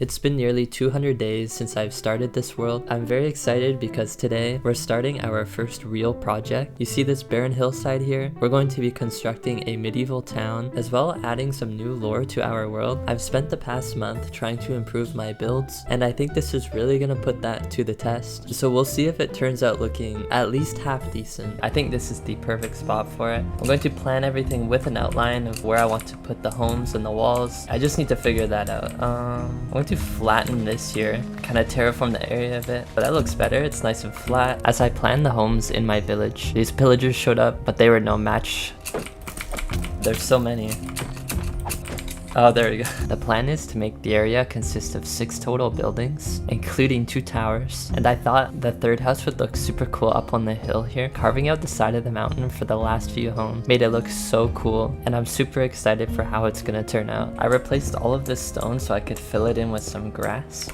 It's been nearly 200 days since I've started this world. I'm very excited because today we're starting our first real project. You see this barren hillside here? We're going to be constructing a medieval town as well as adding some new lore to our world. I've spent the past month trying to improve my builds and I think this is really gonna put that to the test. So we'll see if it turns out looking at least half decent. I think this is the perfect spot for it. I'm going to plan everything with an outline of where I want to put the homes and the walls. I just need to figure that out. I'm going to flatten this here, kind of terraform the area a bit, but that looks better. It's nice and flat. As I planned the homes in my village, these pillagers showed up, but they were no match. There's so many. Oh, there we go. The plan is to make the area consist of 6 total buildings, including 2 towers. And I thought the third house would look super cool up on the hill here. Carving out the side of the mountain for the last few homes made it look so cool. And I'm super excited for how it's gonna turn out. I replaced all of this stone so I could fill it in with some grass.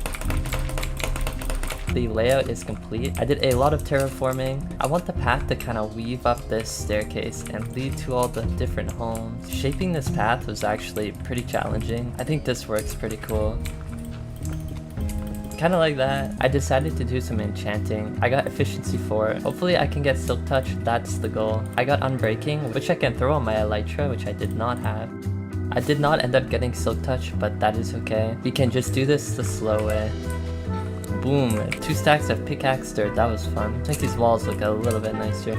The layout is complete. I did a lot of terraforming. I want the path to kind of weave up this staircase and lead to all the different homes. Shaping this path was actually pretty challenging. I think this works pretty cool. Kind of like that. I decided to do some enchanting. I got efficiency 4. Hopefully I can get silk touch. That's the goal. I got unbreaking, which I can throw on my elytra, which I did not have. I did not end up getting silk touch, but that is okay. We can just do this the slow way. Boom, 2 stacks of pickaxe dirt. That was fun. Make these walls look a little bit nicer.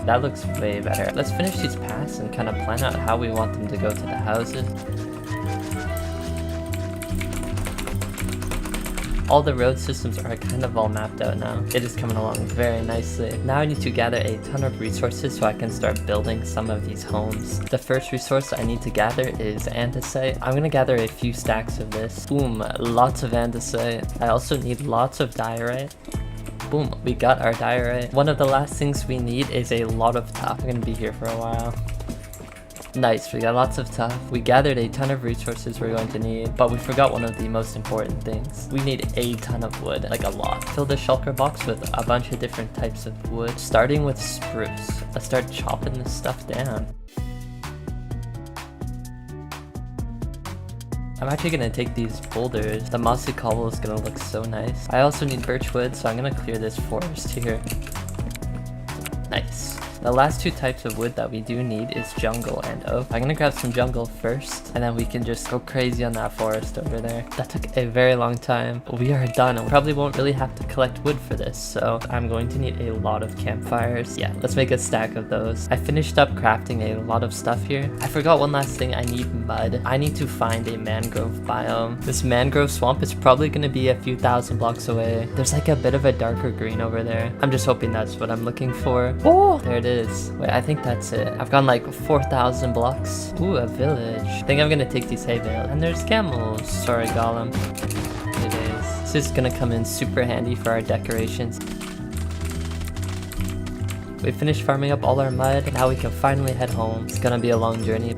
That looks way better. Let's finish these paths and kind of plan out how we want them to go to the houses. All the road systems are kind of all mapped out now. It is coming along very nicely. Now I need to gather a ton of resources so I can start building some of these homes. The first resource I need to gather is andesite. I'm gonna gather a few stacks of this. Boom, lots of andesite. I also need lots of diorite. Boom, we got our diorite. One of the last things we need is a lot of tuff. I'm gonna be here for a while. Nice, we got lots of tuff. We gathered a ton of resources we're going to need, but we forgot one of the most important things. We need a ton of wood, like a lot. Fill the shulker box with a bunch of different types of wood, starting with spruce. Let's start chopping this stuff down. I'm actually gonna take these boulders. The mossy cobble is gonna look so nice. I also need birch wood, so I'm gonna clear this forest here. Nice. The last 2 types of wood that we do need is jungle and oak. I'm gonna grab some jungle first, and then we can just go crazy on that forest over there. That took a very long time. We are done, and we probably won't really have to collect wood for this, so I'm going to need a lot of campfires. Yeah, let's make a stack of those. I finished up crafting a lot of stuff here. I forgot one last thing. I need mud. I need to find a mangrove biome. This mangrove swamp is probably gonna be a few thousand blocks away. There's like a bit of a darker green over there. I'm just hoping that's what I'm looking for. Oh, there it is. Wait, I think that's it. I've gone like 4,000 blocks. Ooh, a village. I think I'm gonna take these hay bales. And there's camels. Sorry, Gollum. It is. This is gonna come in super handy for our decorations. We finished farming up all our mud. Now we can finally head home. It's gonna be a long journey.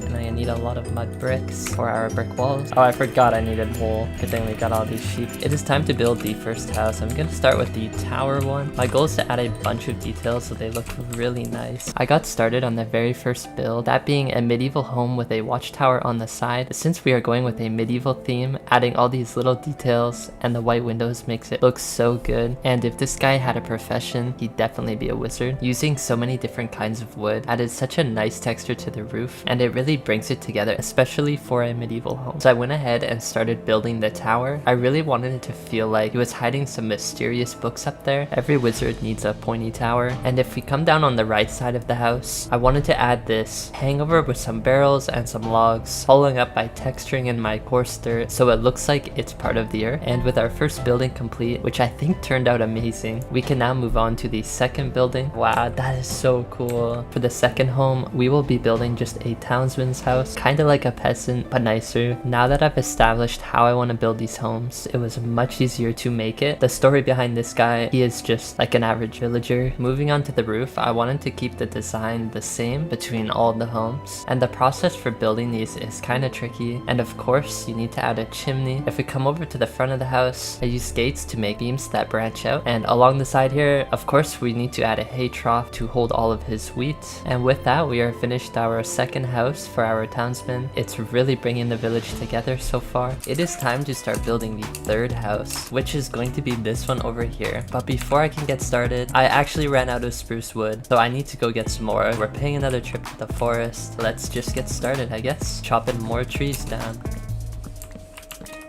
And I need a lot of mud bricks for our brick walls. Oh, I forgot I needed wool. Good thing we got all these sheep. It is time to build the first house. I'm gonna start with the tower one. My goal is to add a bunch of details so they look really nice. I got started on the very first build, that being a medieval home with a watchtower on the side. Since we are going with a medieval theme, adding all these little details and the white windows makes it look so good. And if this guy had a profession, he'd definitely be a wizard. Using so many different kinds of wood added such a nice texture to the roof, and it really brings it together, especially for a medieval home. So I went ahead and started building the tower. I really wanted it to feel like he was hiding some mysterious books up there. Every wizard needs a pointy tower, and if we come down on the right side of the house, I wanted to add this hangover with some barrels and some logs, following up by texturing in my coarse dirt so it looks like it's part of the earth. And with our first building complete, which I think turned out amazing, we can now move on to the second building. Wow, that is so cool. For the second home, we will be building just a townsman's house, kind of like a peasant, but nicer. Now that I've established how I want to build these homes, it was much easier to make it. The story behind this guy, he is just like an average villager. Moving on to the roof, I wanted to keep the design the same between all the homes, and the process for building these is kind of tricky. And of course, you need to add a chimney. If we come over to the front of the house, I use gates to make beams that branch out, and along the side here, of course, we need to add a hay trough to hold all of his wheat. And with that, we are finished our second house for our townsmen. It's really bringing the village together so far. It is time to start building the third house, which is going to be this one over here. But before I can get started, I actually ran out of spruce wood, so I need to go get some more. We're paying another trip to the forest. Let's just get started, I guess. Chopping more trees down.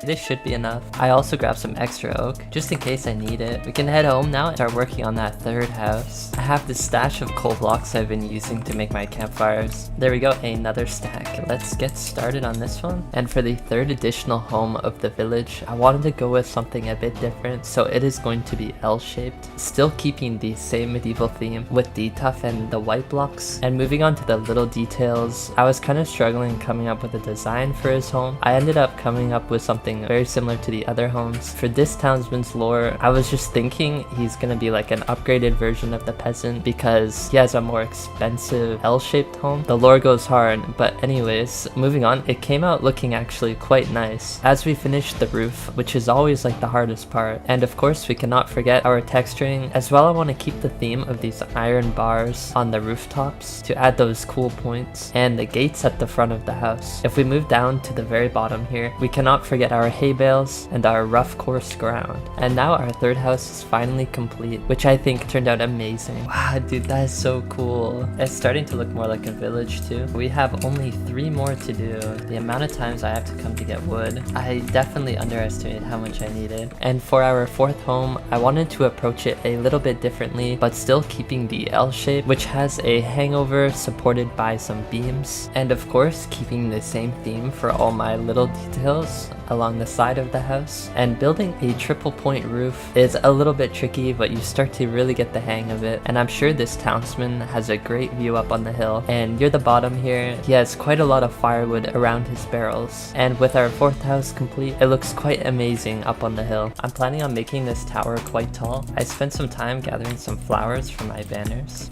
This should be enough. I also grabbed some extra oak, just in case I need it. We can head home now and start working on that third house. I have this stash of coal blocks I've been using to make my campfires. There we go, another stack. Let's get started on this one. And for the third additional home of the village, I wanted to go with something a bit different, so it is going to be L-shaped. Still keeping the same medieval theme with the tough and the white blocks. And moving on to the little details, I was kind of struggling coming up with a design for his home. I ended up coming up with something very similar to the other homes. For this townsman's lore, I was just thinking he's gonna be like an upgraded version of the peasant because he has a more expensive L-shaped home. The lore goes hard, but anyways, moving on, it came out looking actually quite nice. As we finished the roof, which is always like the hardest part, and of course we cannot forget our texturing. As well, I want to keep the theme of these iron bars on the rooftops to add those cool points, and the gates at the front of the house. If we move down to the very bottom here, we cannot forget our hay bales and our rough coarse ground. And now our third house is finally complete, which I think turned out amazing. Wow, dude, that is so cool. It's starting to look more like a village too. We have only 3 more to do. The amount of times I have to come to get wood, I definitely underestimated how much I needed. And for our 4th home, I wanted to approach it a little bit differently, but still keeping the L shape, which has a hangover supported by some beams. And of course, keeping the same theme for all my little details along the side of the house. And building a triple point roof is a little bit tricky, but you start to really get the hang of it. And I'm sure this townsman has a great view up on the hill. And near the bottom here, he has quite a lot of firewood around his barrels. And with our 4th house complete, it looks quite amazing up on the hill. I'm planning on making this tower quite tall. I spent some time gathering some flowers for my banners.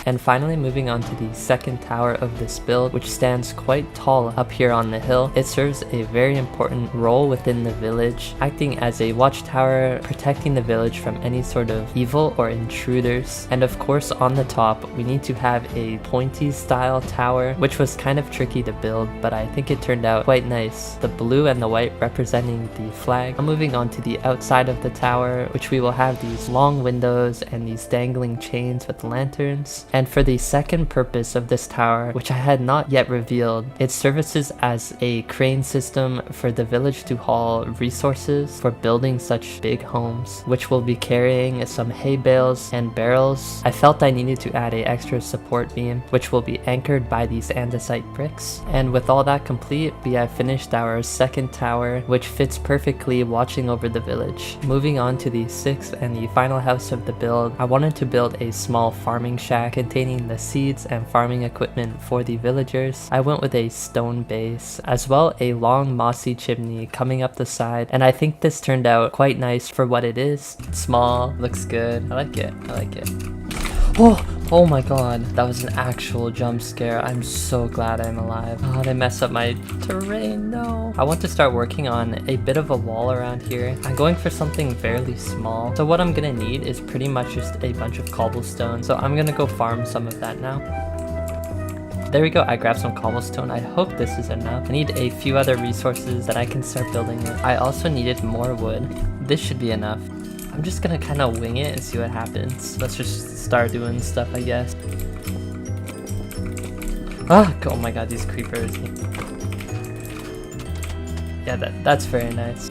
And finally, moving on to the 2nd tower of this build, which stands quite tall up here on the hill. It serves a very important role within the village, acting as a watchtower, protecting the village from any sort of evil or intruders. And of course, on the top, we need to have a pointy style tower, which was kind of tricky to build, but I think it turned out quite nice. The blue and the white representing the flag. I'm moving on to the outside of the tower, which we will have these long windows and these dangling chains with lanterns. And for the second purpose of this tower, which I had not yet revealed, it services as a crane system for the village to haul resources for building such big homes, which will be carrying some hay bales and barrels. I felt I needed to add an extra support beam, which will be anchored by these andesite bricks. And with all that complete, we have finished our 2nd tower, which fits perfectly watching over the village. Moving on to the 6th and the final house of the build, I wanted to build a small farming shack containing the seeds and farming equipment for the villagers. I went with a stone base, as well a long mossy chimney coming up the side, and I think this turned out quite nice for what it is. It's small, looks good. I like it. I like it. Oh my god, that was an actual jump scare. I'm so glad I'm alive. Oh, they messed up my terrain, no. I want to start working on a bit of a wall around here. I'm going for something fairly small. So what I'm gonna need is pretty much just a bunch of cobblestone. So I'm gonna go farm some of that now. There we go, I grabbed some cobblestone. I hope this is enough. I need a few other resources that I can start building with. I also needed more wood. This should be enough. I'm just gonna kind of wing it and see what happens. Let's just start doing stuff, I guess. Oh my god, these creepers. Yeah, that's very nice.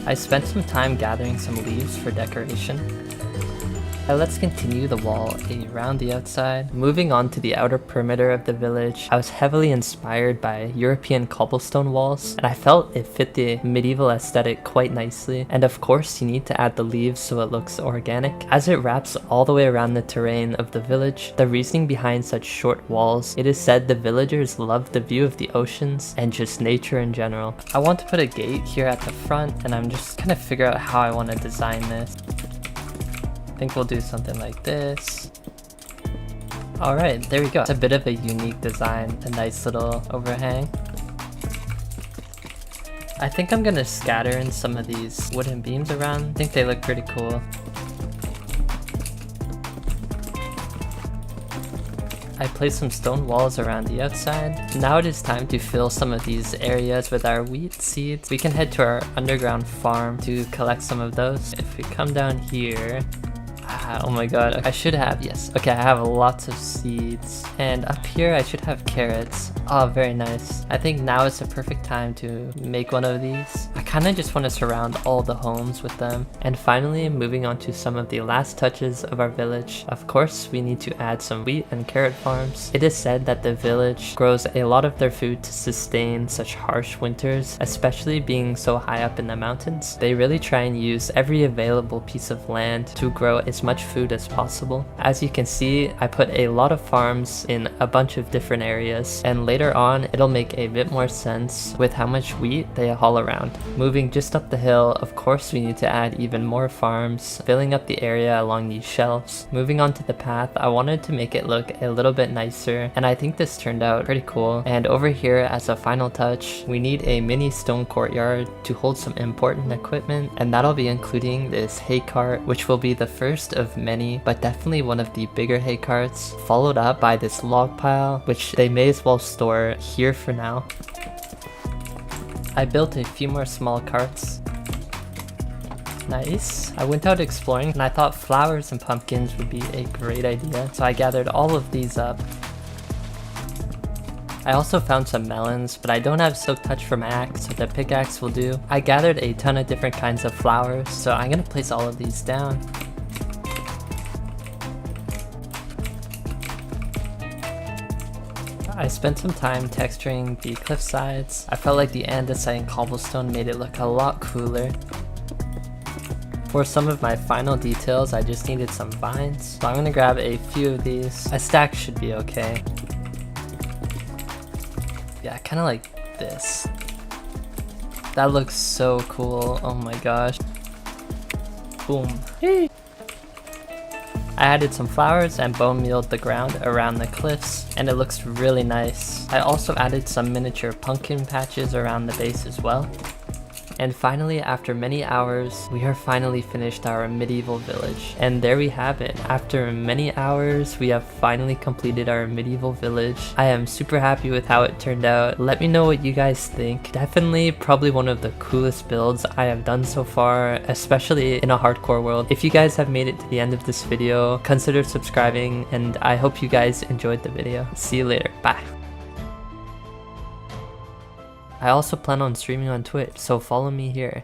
I spent some time gathering some leaves for decoration. Let's continue the wall around the outside. Moving on to the outer perimeter of the village, I was heavily inspired by European cobblestone walls, and I felt it fit the medieval aesthetic quite nicely. And of course, you need to add the leaves so it looks organic. As it wraps all the way around the terrain of the village, the reasoning behind such short walls, it is said the villagers love the view of the oceans and just nature in general. I want to put a gate here at the front, and I'm just kind of figure out how I want to design this. I think we'll do something like this. Alright, there we go. It's a bit of a unique design, a nice little overhang. I think I'm gonna scatter in some of these wooden beams around. I think they look pretty cool. I placed some stone walls around the outside. Now it is time to fill some of these areas with our wheat seeds. We can head to our underground farm to collect some of those. If we come down here, oh my god, I should have, yes. Okay, I have lots of seeds. And up here, I should have carrots. Oh, very nice. I think now is the perfect time to make one of these. I kind of just want to surround all the homes with them. And finally, moving on to some of the last touches of our village. Of course, we need to add some wheat and carrot farms. It is said that the village grows a lot of their food to sustain such harsh winters, especially being so high up in the mountains. They really try and use every available piece of land to grow as much food as possible. As you can see, I put a lot of farms in a bunch of different areas, and later on it'll make a bit more sense with how much wheat they haul around. Moving just up the hill, of course we need to add even more farms, filling up the area along these shelves. Moving on to the path, I wanted to make it look a little bit nicer, and I think this turned out pretty cool. And over here, as a final touch, we need a mini stone courtyard to hold some important equipment, and that'll be including this hay cart, which will be the first of many, but definitely one of the bigger hay carts, followed up by this log pile, which they may as well store here for now. I built a few more small carts. Nice. I went out exploring and I thought flowers and pumpkins would be a great idea, so I gathered all of these up. I also found some melons, but I don't have silk touch for my axe, so the pickaxe will do. I gathered a ton of different kinds of flowers, so I'm gonna place all of these down. I spent some time texturing the cliff sides. I felt like the andesite and cobblestone made it look a lot cooler. For some of my final details, I just needed some vines, so I'm gonna grab a few of these. A stack should be okay. Yeah, kind of like this. That looks so cool. Oh my gosh. Boom. Hey. I added some flowers and bone mealed the ground around the cliffs, and it looks really nice. I also added some miniature pumpkin patches around the base as well. And finally, after many hours, we are finally finished our medieval village. And there we have it. After many hours, we have finally completed our medieval village. I am super happy with how it turned out. Let me know what you guys think. Definitely probably one of the coolest builds I have done so far, especially in a hardcore world. If you guys have made it to the end of this video, consider subscribing, and I hope you guys enjoyed the video. See you later. Bye. I also plan on streaming on Twitch, so follow me here.